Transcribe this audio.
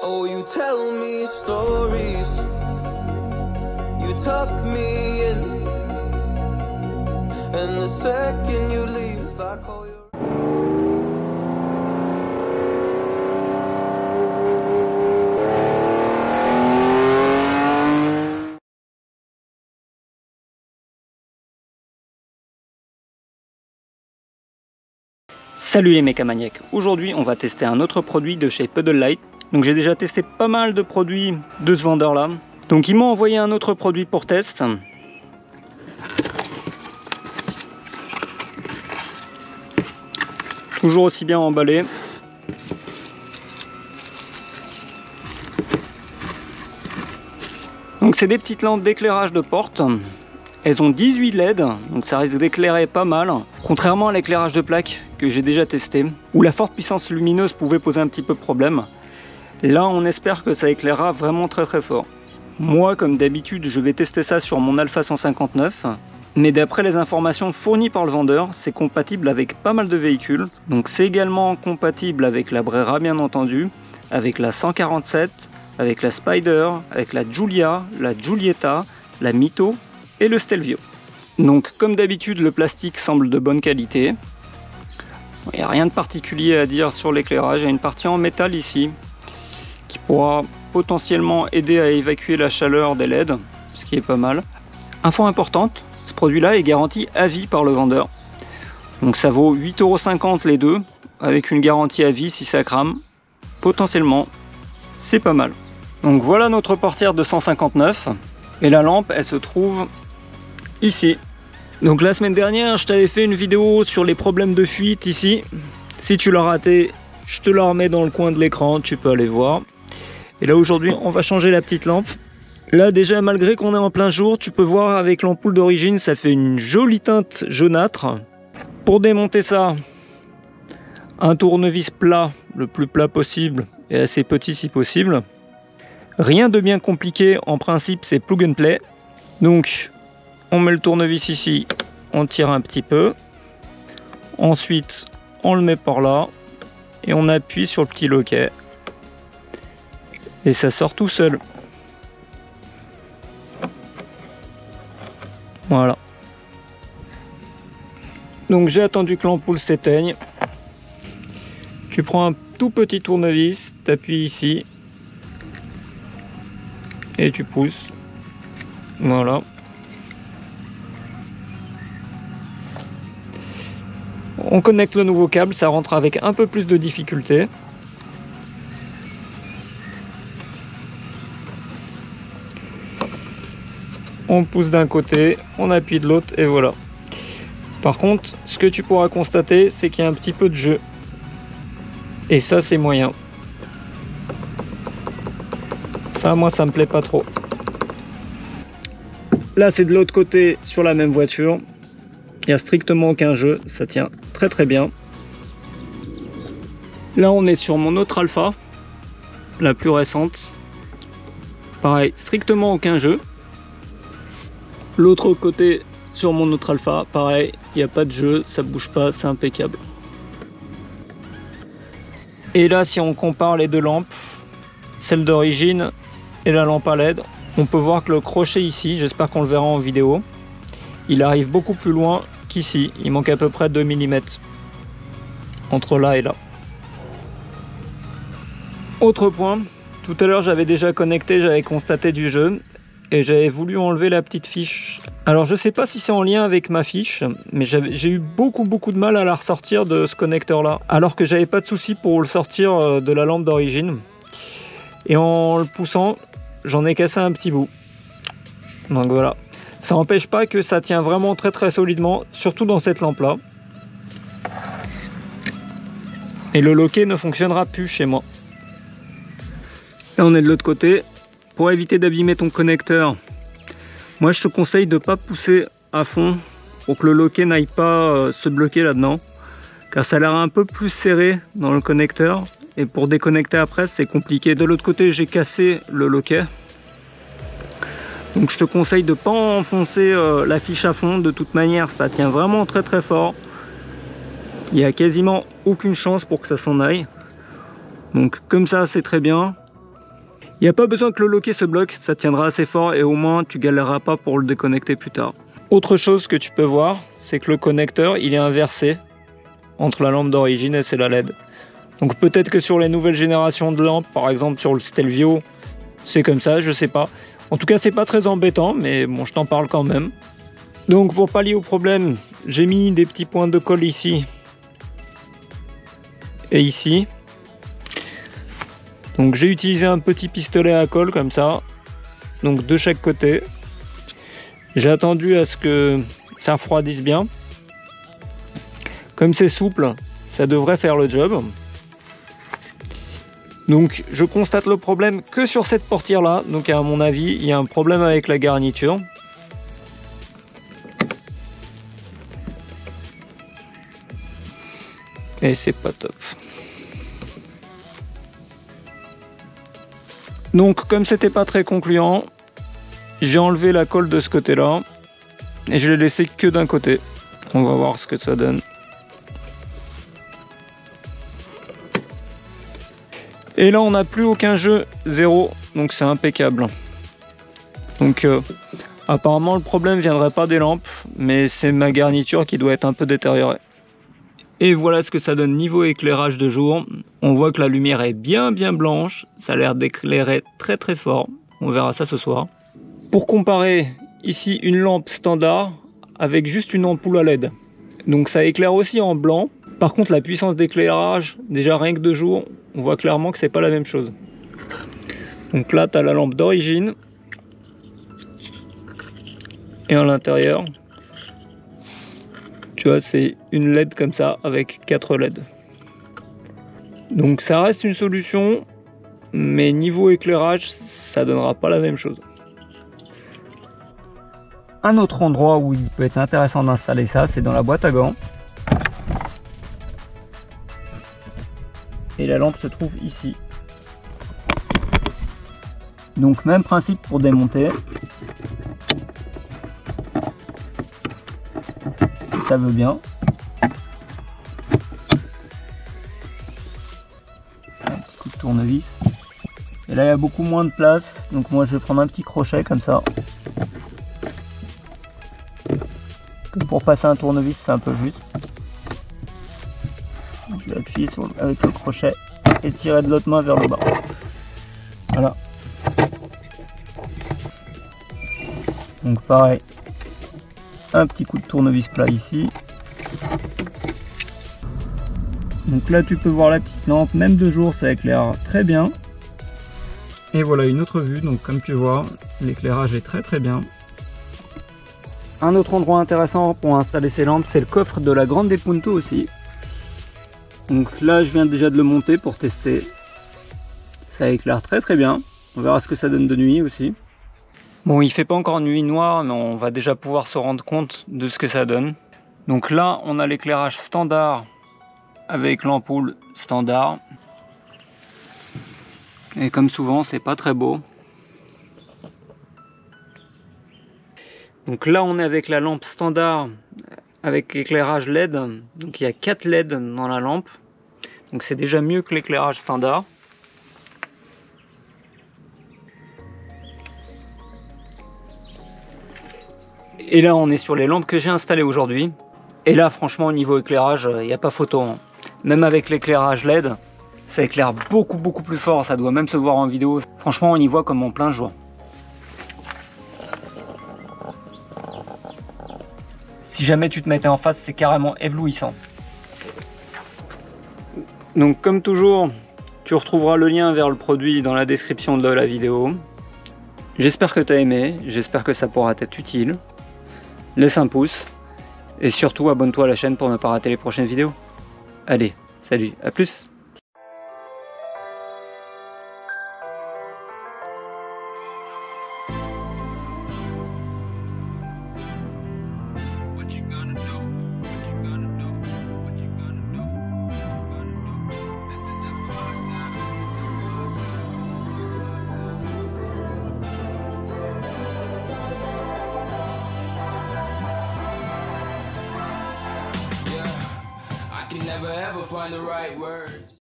Oh, you tell me stories, you tuck me in, and the second you leave, I call you. Salut les mécamaniacs, aujourd'hui on va tester un autre produit de chez Puddle Light. Donc j'ai déjà testé pas mal de produits de ce vendeur là. Donc ils m'ont envoyé un autre produit pour test. Toujours aussi bien emballé. Donc c'est des petites lampes d'éclairage de porte. Elles ont 18 LED, donc ça risque d'éclairer pas mal, contrairement à l'éclairage de plaque que j'ai déjà testé, où la forte puissance lumineuse pouvait poser un petit peu problème. Là, on espère que ça éclairera vraiment très fort. Moi, comme d'habitude, je vais tester ça sur mon Alpha 159, mais d'après les informations fournies par le vendeur, c'est compatible avec pas mal de véhicules. Donc c'est également compatible avec la Brera, bien entendu, avec la 147, avec la Spider, avec la Giulia, la Giulietta, la Mito et le Stelvio. Donc comme d'habitude, le plastique semble de bonne qualité. Il n'y a rien de particulier à dire sur l'éclairage. Il y a une partie en métal ici qui pourra potentiellement aider à évacuer la chaleur des LED, ce qui est pas mal. Info importante, ce produit là est garanti à vie par le vendeur. Donc ça vaut 8,50 € les deux, avec une garantie à vie si ça crame. Potentiellement, c'est pas mal. Donc voilà notre portière de 159. Et la lampe, elle se trouve ici. Donc la semaine dernière, je t'avais fait une vidéo sur les problèmes de fuite ici. Si tu l'as raté, je te la remets dans le coin de l'écran, tu peux aller voir. Et là aujourd'hui, on va changer la petite lampe. Là déjà, malgré qu'on est en plein jour, tu peux voir avec l'ampoule d'origine, ça fait une jolie teinte jaunâtre. Pour démonter ça, un tournevis plat, le plus plat possible et assez petit si possible. Rien de bien compliqué, en principe c'est plug and play. Donc on met le tournevis ici, on tire un petit peu. Ensuite on le met par là et on appuie sur le petit loquet. Et ça sort tout seul. Voilà. Donc j'ai attendu que l'ampoule s'éteigne. Tu prends un tout petit tournevis, tu appuies ici. Et tu pousses. Voilà. On connecte le nouveau câble, ça rentre avec un peu plus de difficulté. On pousse d'un côté, on appuie de l'autre et voilà. Par contre, ce que tu pourras constater, c'est qu'il y a un petit peu de jeu. Et ça, c'est moyen. Ça, moi, ça me plaît pas trop. Là, c'est de l'autre côté sur la même voiture. Il n'y a strictement aucun jeu. Ça tient très bien. Là, on est sur mon autre Alpha, la plus récente. Pareil, strictement aucun jeu. L'autre côté sur mon autre Alpha, pareil, il n'y a pas de jeu, ça bouge pas, c'est impeccable. Et là, si on compare les deux lampes, celle d'origine et la lampe à LED, on peut voir que le crochet ici, j'espère qu'on le verra en vidéo, il arrive beaucoup plus loin qu'ici. Il manque à peu près 2 mm entre là et là. Autre point, tout à l'heure j'avais déjà connecté, j'avais constaté du jeu et j'avais voulu enlever la petite fiche. Alors je sais pas si c'est en lien avec ma fiche, mais j'ai eu beaucoup de mal à la ressortir de ce connecteur là, alors que j'avais pas de souci pour le sortir de la lampe d'origine. Et en le poussant, j'en ai cassé un petit bout. Donc voilà. Ça n'empêche pas que ça tient vraiment très solidement, surtout dans cette lampe là. Et le loquet ne fonctionnera plus chez moi. Là on est de l'autre côté. Pour éviter d'abîmer ton connecteur, moi je te conseille de ne pas pousser à fond pour que le loquet n'aille pas se bloquer là-dedans. Car ça a l'air un peu plus serré dans le connecteur. Et pour déconnecter après, c'est compliqué. De l'autre côté, j'ai cassé le loquet. Donc je te conseille de ne pas enfoncer la fiche à fond. De toute manière, ça tient vraiment très fort. Il n'y a quasiment aucune chance pour que ça s'en aille. Donc comme ça, c'est très bien. Il n'y a pas besoin que le loquet se bloque, ça tiendra assez fort et au moins tu galéreras pas pour le déconnecter plus tard. Autre chose que tu peux voir, c'est que le connecteur il est inversé entre la lampe d'origine et c'est la LED. Donc peut-être que sur les nouvelles générations de lampes, par exemple sur le Stelvio, c'est comme ça, je sais pas. En tout cas c'est pas très embêtant, mais bon je t'en parle quand même. Donc pour pallier au problème, j'ai mis des petits points de colle ici et ici. Donc j'ai utilisé un petit pistolet à colle comme ça, donc de chaque côté. J'ai attendu à ce que ça refroidisse bien. Comme c'est souple, ça devrait faire le job. Donc je constate le problème que sur cette portière là, donc à mon avis il y a un problème avec la garniture. Et c'est pas top. Donc comme c'était pas très concluant, j'ai enlevé la colle de ce côté là et je l'ai laissé que d'un côté. On va voir ce que ça donne. Et là on n'a plus aucun jeu, zéro, donc c'est impeccable. Donc apparemment le problème viendrait pas des lampes, mais c'est ma garniture qui doit être un peu détériorée. Et voilà ce que ça donne niveau éclairage de jour. On voit que la lumière est bien blanche, ça a l'air d'éclairer très fort. On verra ça ce soir. Pour comparer, ici une lampe standard avec juste une ampoule à LED. Donc ça éclaire aussi en blanc. Par contre la puissance d'éclairage, déjà rien que de jour, on voit clairement que c'est pas la même chose. Donc là tu as la lampe d'origine. Et à l'intérieur, tu vois, c'est une LED comme ça avec 4 LED. Donc ça reste une solution, mais niveau éclairage, ça donnera pas la même chose. Un autre endroit où il peut être intéressant d'installer ça, c'est dans la boîte à gants. Et la lampe se trouve ici. Donc même principe pour démonter. Si ça veut bien. Un petit coup de tournevis. Et là il y a beaucoup moins de place, donc moi je vais prendre un petit crochet comme ça. Comme pour passer un tournevis, c'est un peu juste. Je vais appuyer avec le crochet et tirer de l'autre main vers le bas. Voilà. Donc pareil, un petit coup de tournevis plat ici. Donc là tu peux voir la petite lampe, même de jour ça éclaire très bien. Et voilà une autre vue, donc comme tu vois, l'éclairage est très bien. Un autre endroit intéressant pour installer ces lampes, c'est le coffre de la Grande Punto aussi. Donc là je viens déjà de le monter pour tester. Ça éclaire très bien. On verra ce que ça donne de nuit aussi. Bon, il fait pas encore nuit noire, mais on va déjà pouvoir se rendre compte de ce que ça donne. Donc là on a l'éclairage standard avec l'ampoule standard. Et comme souvent c'est pas très beau. Donc là on est avec la lampe standard avec éclairage LED. Donc il y a 4 LED dans la lampe. Donc c'est déjà mieux que l'éclairage standard. Et là on est sur les lampes que j'ai installées aujourd'hui. Et là franchement au niveau éclairage, il n'y a pas photo. Hein. Même avec l'éclairage LED, ça éclaire beaucoup plus fort. Ça doit même se voir en vidéo. Franchement on y voit comme en plein jour. Si jamais tu te mettais en face, c'est carrément éblouissant. Donc comme toujours, tu retrouveras le lien vers le produit dans la description de la vidéo. J'espère que tu as aimé, j'espère que ça pourra t'être utile. Laisse un pouce et surtout abonne-toi à la chaîne pour ne pas rater les prochaines vidéos. Allez, salut, à plus! Never ever find the right words.